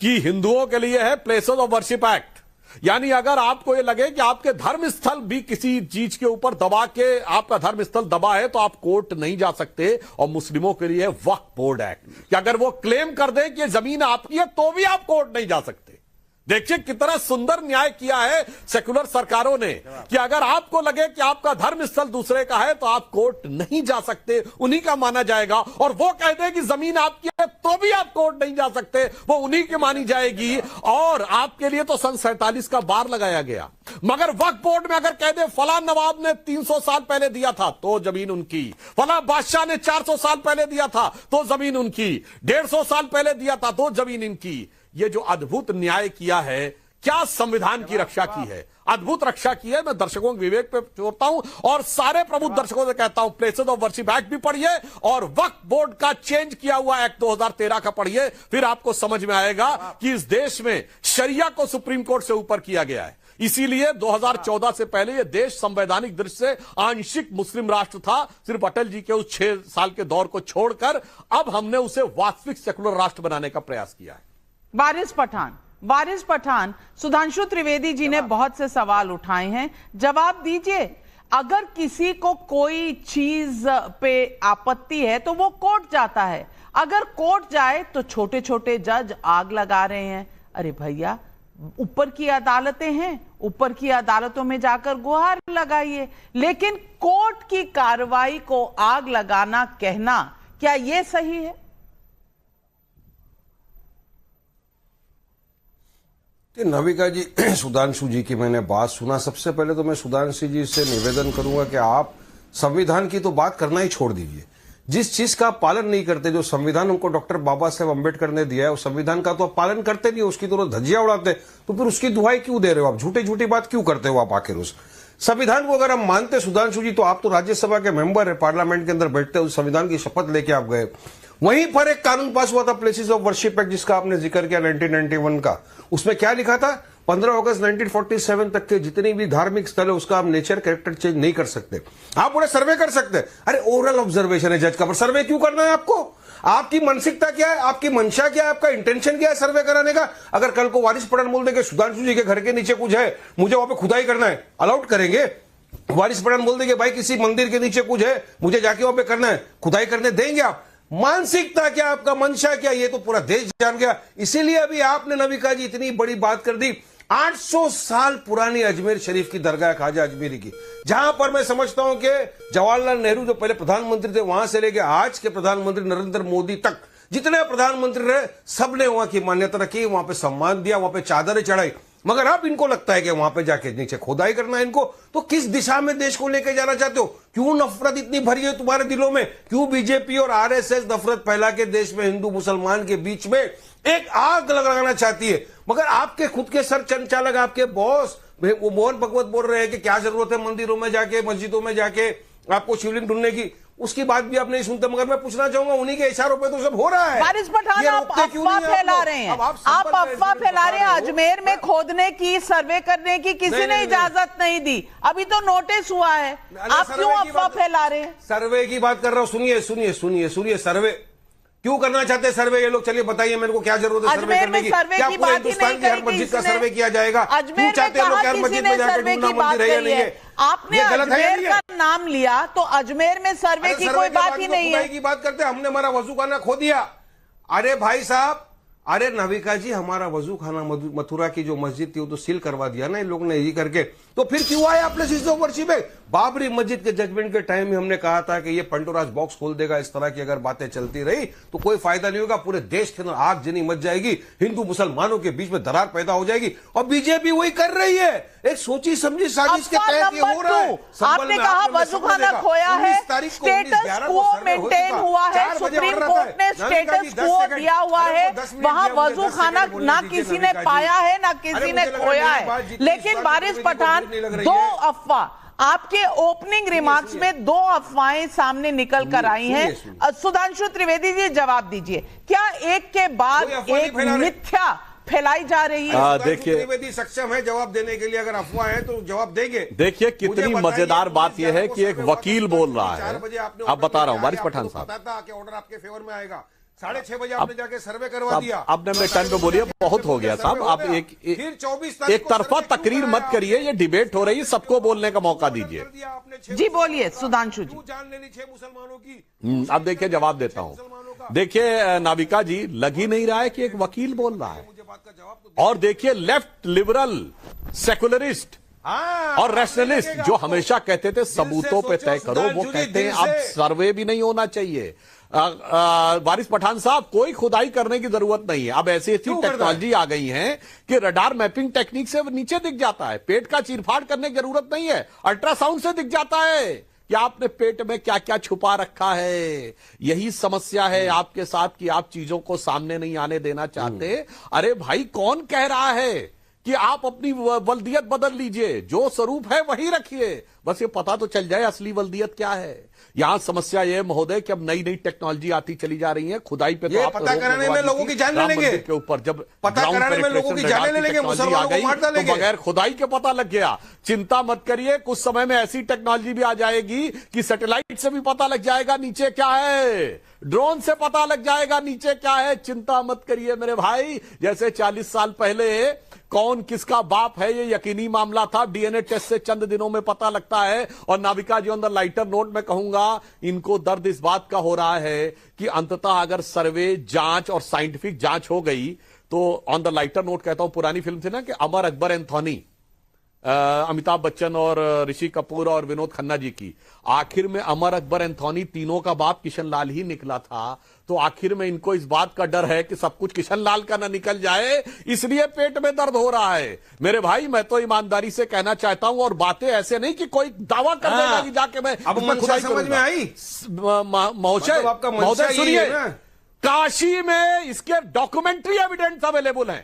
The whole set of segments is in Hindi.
कि हिंदुओं के लिए है प्लेसेस ऑफ वर्शिप एक्ट। यानी अगर आपको ये लगे कि आपके धर्म स्थल भी किसी चीज के ऊपर दबा के आपका धर्म स्थल दबा है तो आप कोर्ट नहीं जा सकते। और मुस्लिमों के लिए वक्फ बोर्ड एक्ट कि अगर वो क्लेम कर दें कि जमीन आपकी है तो भी आप कोर्ट नहीं जा सकते। देखिए कितना सुंदर न्याय किया है सेकुलर सरकारों ने कि अगर आपको लगे कि आपका धर्म स्थल दूसरे का है तो आप कोर्ट नहीं जा सकते, उन्हीं का माना जाएगा। और वो कह दे कि जमीन आपकी है तो भी आप कोर्ट नहीं जा सकते, वो उन्हीं की मानी जाएगी। और आपके लिए तो सन 47 का बार लगाया गया। मगर वक्फ बोर्ड में अगर कह दे फला नवाब ने 300 साल पहले दिया था तो जमीन उनकी, फला बादशाह ने 400 साल पहले दिया था तो जमीन उनकी, 150 साल पहले दिया था तो जमीन इनकी। ये जो अद्भुत न्याय किया है, क्या संविधान की रक्षा की है, अद्भुत रक्षा की है। मैं दर्शकों के विवेक पे छोड़ता हूं और सारे प्रबुद्ध दर्शकों से कहता हूं प्लेसेस ऑफ वर्शिप एक्ट भी पढ़िए और वक्फ बोर्ड का चेंज किया हुआ एक्ट 2013 का पढ़िए, फिर आपको समझ में आएगा कि इस देश में शरिया को सुप्रीम कोर्ट से ऊपर किया गया है। इसीलिए 2014 से पहले यह देश संवैधानिक दृष्टि से आंशिक मुस्लिम राष्ट्र था, सिर्फ अटल जी के उस 6 साल के दौर को छोड़कर। अब हमने उसे वास्तविक सेकुलर राष्ट्र बनाने का प्रयास किया है। वारिस पठान, सुधांशु त्रिवेदी जी ने बहुत से सवाल उठाए हैं, जवाब दीजिए। अगर किसी को कोई चीज पे आपत्ति है तो वो कोर्ट जाता है, अगर कोर्ट जाए तो छोटे छोटे जज आग लगा रहे हैं। अरे भैया, ऊपर की अदालतें हैं, ऊपर की अदालतों में जाकर गुहार लगाइए। लेकिन कोर्ट की कार्रवाई को आग लगाना कहना, क्या यह सही है? नविका जी, सुधांशु जी की मैंने बात सुना। सबसे पहले तो मैं सुधांशु जी से निवेदन करूंगा कि आप संविधान की तो बात करना ही छोड़ दीजिए। जिस चीज का आप पालन नहीं करते, जो संविधान हमको डॉक्टर बाबा साहेब अम्बेडकर ने दिया है, उस संविधान का तो आप पालन करते नहीं, उसकी तो धज्जियां उड़ाते, तो फिर उसकी दुहाई क्यों दे रहे हो आप? झूठी झूठी बात क्यों करते हो आप? आखिर उस संविधान को अगर हम मानते सुधांशु जी, तो आप तो राज्यसभा के मेंबर है, पार्लियामेंट के अंदर बैठते, उस संविधान की शपथ लेके आप गए। वहीं पर एक कानून पास हुआ था प्लेसेस ऑफ वर्शिप एक्ट, जिसका आपने जिक्र किया 1991 का। उसमें क्या लिखा था? 15 अगस्त 1947 तक के जितनी भी धार्मिक स्थल है उसका आप नेचर कैरेक्टर चेंज नहीं कर सकते। आप उन्हें सर्वे कर सकते हैं। अरे ओरल ऑब्जर्वेशन है जज का, पर सर्वे क्यों करना है आपको? आपकी मानसिकता क्या है, आपकी मंशा क्या है, आपका इंटेंशन क्या है सर्वे कराने का? अगर कल को वारिस पठान बोल देंगे सुधांशु जी के घर के नीचे कुछ है, मुझे वहां पे खुदाई करना है, अलाउड करेंगे? वारिस पठान बोल देंगे भाई किसी मंदिर के नीचे कुछ है, मुझे जाके वहां पे करना है, खुदाई करने देंगे आप? मानसिकता क्या, आपका मंशा क्या, ये तो पूरा देश जान गया। इसीलिए अभी आपने नविका जी इतनी बड़ी बात कर दी। 800 साल पुरानी अजमेर शरीफ की दरगाह ख्वाजा अजमेरी की, जहां पर मैं समझता हूं कि जवाहरलाल नेहरू जो पहले प्रधानमंत्री थे, वहां से लेकर आज के प्रधानमंत्री नरेंद्र मोदी तक जितने प्रधानमंत्री रहे, सबने वहां की मान्यता रखी, वहां पे सम्मान दिया, वहां पे चादरें चढ़ाई। मगर अब इनको लगता है कि वहां पे जाके नीचे खोदाई करना है इनको। तो किस दिशा में देश को लेके जाना चाहते हो? क्यों नफरत इतनी भरी है तुम्हारे दिलों में? क्यों बीजेपी और आरएसएस नफरत फैला के देश में हिंदू मुसलमान के बीच में एक आग लगाना चाहती है? मगर आपके खुद के सर संचालक, आपके बॉस वो मोहन भगवत बोल रहे हैं कि क्या जरूरत है मंदिरों में जाके, मस्जिदों में जाके आपको शिवलिंग ढूंढने की। उसकी बात भी आप नहीं सुनते। मगर मैं पूछना चाहूंगा, उन्हीं के इशारों पे तो सब हो रहा है। वारिस पठान, आप अफवाह फैला रहे हैं, आप अफवाह फैला रहे हैं। अजमेर में खोदने की, सर्वे करने की किसी ने इजाजत नहीं दी, अभी तो नोटिस हुआ है। आप क्यों अफवाह फैला रहे हैं? सर्वे की बात कर रहा हूं, सुनिए सुनिए सुनिए सुनिए। सर्वे क्यों करना चाहते हैं सर्वे ये लोग? चलिए बताइए मेरे को, क्या जरूरत है सर्वे करने की? क्या पूरे हिंदुस्तान की हर मस्जिद का सर्वे किया जाएगा? क्यों चाहते हैं लोग हर मस्जिद में जाकर ढूंढना मंदिर है या नहीं है? आपने अजमेर का नाम लिया तो अजमेर में सर्वे की कोई बात ही नहीं है। की बात करते हमने हमारा वजू खाना खो दिया। अरे भाई साहब, अरे नविका जी, हमारा वजू खाना मथुरा की जो मस्जिद थी वो तो सील करवा दिया ना इन लोगों ने, ये करके। तो फिर क्यों आया प्लेसेस ऑफ वर्शिप में? बाबरी मस्जिद के जजमेंट के टाइम में हमने कहा था कि ये पंडोराज बॉक्स खोल देगा। इस तरह की अगर बातें चलती रही तो कोई फायदा नहीं होगा, पूरे देश के अंदर आग जनी मच जाएगी, हिंदू मुसलमानों के बीच में दरार पैदा हो जाएगी। और बीजेपी वही कर रही है, एक सोची समझी साजिश के तहत ये हो रहा है। आपने कहा वजू खाना खोया है, स्टेटस को मेंटेन हुआ है, सुप्रीम कोर्ट ने स्टेटस को दिया हुआ है, वहां वजू खाना ना किसी ने पाया है ना किसी ने खोया है। लेकिन वारिस पठान, दो अफवाह आपके ओपनिंग रिमार्क्स में, दो अफवाहें सामने निकल कर आई हैं। सुधांशु त्रिवेदी जी जवाब दीजिए, क्या एक के बाद एक मिथ्या फैलाई जा रही है? देखिए, त्रिवेदी सक्षम है जवाब देने के लिए, अगर अफवाह है तो जवाब देंगे। देखिए कितनी मजेदार बात यह है कि एक वकील बोल रहा है। अब बता रहा हूं वारिस पठान साहब, पता था कि ऑर्डर आपके फेवर में आएगा। 6:30 बजे आपने जाके सर्वे करवा दिया। अब मेरे टर्न पे बोलिए, बहुत हो गया साहब। आप एक तरफा तकरीर मत करिए, ये डिबेट हो रही है, सबको बोलने का मौका दीजिए। जी बोलिए सुधांशु जी। जान लेनी 6 मुसलमानों की। अब देखिए जवाब देता हूं। देखिए नाविका जी, लग ही नहीं रहा है कि एक वकील बोल रहा है। और देखिए लेफ्ट लिबरल सेकुलरिस्ट और रैशनलिस्ट जो हमेशा कहते थे सबूतों पे तय करो, वो कहते हैं अब सर्वे भी नहीं होना चाहिए। वारिस पठान साहब, कोई खुदाई करने की जरूरत नहीं है। अब ऐसी ऐसी टेक्नोलॉजी आ गई है कि रडार मैपिंग टेक्निक से नीचे दिख जाता है। पेट का चीरफाड़ करने की जरूरत नहीं है, अल्ट्रासाउंड से दिख जाता है कि आपने पेट में क्या क्या छुपा रखा है। यही समस्या है आपके साथ कि आप चीजों को सामने नहीं आने देना चाहते। अरे भाई, कौन कह रहा है कि आप अपनी वल्दियत बदल लीजिए? जो स्वरूप है वही रखिए, बस ये पता तो चल जाए असली वल्दियत क्या है। यहां समस्या ये महोदय कि अब नई नई टेक्नोलॉजी आती चली जा रही है। खुदाई पे तो आप पता कराने में लोगों की जान ले लेंगे के ऊपर, जब पता कराने में लोगों की जान ले लेंगे, मुसलमानों को मार डालेंगे, तो बगैर खुदाई के पता लग गया। चिंता मत करिए, कुछ समय में ऐसी टेक्नोलॉजी भी आ जाएगी कि सैटेलाइट से भी पता लग जाएगा नीचे क्या है, ड्रोन से पता लग जाएगा नीचे क्या है। चिंता मत करिए मेरे भाई। जैसे 40 साल पहले कौन किसका बाप है ये यकीनी मामला था, डीएनए टेस्ट से चंद दिनों में पता लगता है। और नाविका जी, ऑन द लाइटर नोट में कहूंगा, इनको दर्द इस बात का हो रहा है कि अंततः अगर सर्वे, जांच और साइंटिफिक जांच हो गई तो, ऑन द लाइटर नोट कहता हूं, पुरानी फिल्म थी ना कि अमर अकबर एंथोनी, अमिताभ बच्चन और ऋषि कपूर और विनोद खन्ना जी की, आखिर में अमर अकबर एंथोनी तीनों का बाप किशन लाल ही निकला था। तो आखिर में इनको इस बात का डर है कि सब कुछ किशन लाल का ना निकल जाए, इसलिए पेट में दर्द हो रहा है। मेरे भाई, मैं तो ईमानदारी से कहना चाहता हूं, और बातें ऐसे नहीं कि कोई दावा कर देगा कि जाके मैं अब मंशा समझ में आई। महोदय सुनिए, काशी में इसके डॉक्यूमेंट्री एविडेंस अवेलेबल हैं।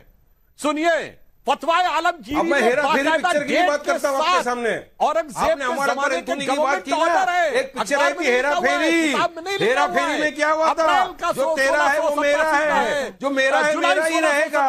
सुनिए, फतवाए आलमगीरी अब मैं हेरा फेरी पिक्चर की बात करता हूं आपके सामने। औरंगजेब के जमाने के की बात की ना, एक पिक्चर आई थी हेरा फेरी। हेरा फेरी में क्या हुआ था? जो तेरा है वो मेरा है, जो मेरा है मेरा ही रहेगा।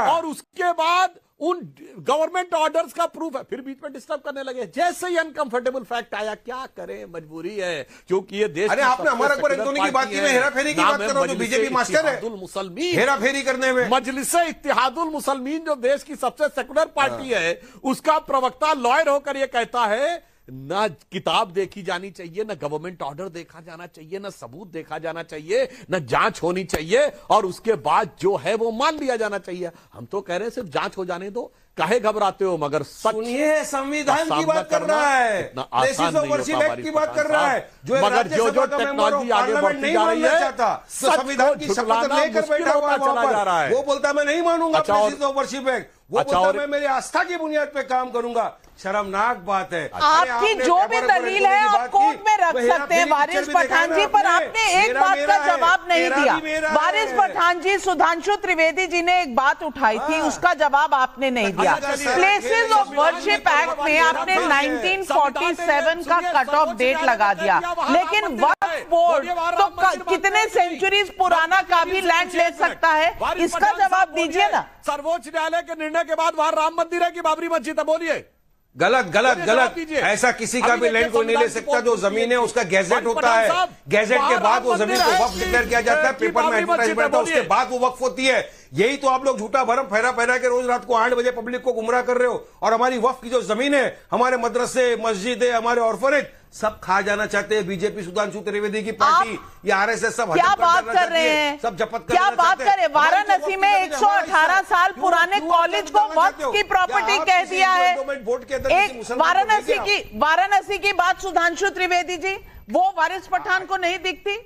और उसके बाद उन गवर्नमेंट ऑर्डर्स का प्रूफ है, फिर बीच में डिस्टर्ब करने लगे। जैसे ही अनकंफर्टेबल फैक्ट आया, क्या करें, मजबूरी है, क्योंकि ये देश। अरे आपने हमारा अकबर एंथोनी की बात की, मैं हेरा फेरी की बात कर रहा हूं, जो बीजेपी मास्टर है मुसलमीन हेरा फेरी करने में। मजलिसे इत्तेहादुल मुसलमीन जो देश की सबसे सेकुलर पार्टी है, उसका प्रवक्ता लॉयर होकर यह कहता है ना किताब देखी जानी चाहिए, ना गवर्नमेंट ऑर्डर देखा जाना चाहिए, ना सबूत देखा जाना चाहिए, ना जांच होनी चाहिए, और उसके बाद जो है वो मान लिया जाना चाहिए। हम तो कह रहे हैं सिर्फ जांच हो जाने दो, काहे घबराते हो? मगर सुनिए, संविधान की बात कर रहा है, प्लेसेस ऑफ वर्शिप एक्ट की बात कर रहा है, जो मगर जो टेक्नोलॉजी आगे बढ़ती जा रही है, संविधान की शपथ लेकर बैठा हुआ चला जा रहा है। वो बोलता मैं नहीं मानूंगा प्लेसेस ऑफ वर्शिप एक्ट, वो बोलता मैं मेरी आस्था की बुनियाद पे काम करूंगा। शर्मनाक बात है। आपकी जो भी दलील है आप कोर्ट में रख सकते हैं वारिस पठान जी, पर आपने एक बात का जवाब नहीं दिया। वारिस पठान जी, सुधांशु त्रिवेदी जी ने एक बात उठाई थी, उसका जवाब आपने नहीं दिया। प्लेसेस ऑफ वर्शिप एक्ट में आपने 1947 का कट ऑफ डेट लगा दिया, लेकिन वक्फ बोर्ड तो कितने सेंचुरीज पुराना का भी लैंड ले सकता है, इसका जवाब दीजिए ना। सर्वोच्च न्यायालय के निर्णय के बाद वहां राम मंदिर है कि बाबरी मस्जिद है? बोलिए। गलत गलत गलत, ऐसा किसी का भी लैंड कोई नहीं ले सकता। जो जमीन है उसका गैजेट होता है, गैजेट के बाद वो जमीन को वक्फ डिक्लेयर किया जाता है, पेपर में एडवर्टाइजमेंट होता है, उसके बाद वो वक्फ होती है। यही तो आप लोग झूठा भरम फहरा फहरा के रोज रात को 8 बजे पब्लिक को गुमराह कर रहे हो। और हमारी वक्फ की जो जमीन है, हमारे मदरसे, मस्जिदें, हमारे ऑर्फनेज सब खा जाना चाहते हैं बीजेपी, सुधांशु त्रिवेदी की पार्टी, या आरएसएस, सब क्या बात कर रहे हैं, सब जपत कर क्या बात कर रहे हैं? वाराणसी में 118 साल पुराने कॉलेज को वक्फ की प्रॉपर्टी कह दिया है। एक वाराणसी की बात सुधांशु त्रिवेदी जी, वो वारिस पठान को नहीं दिखती?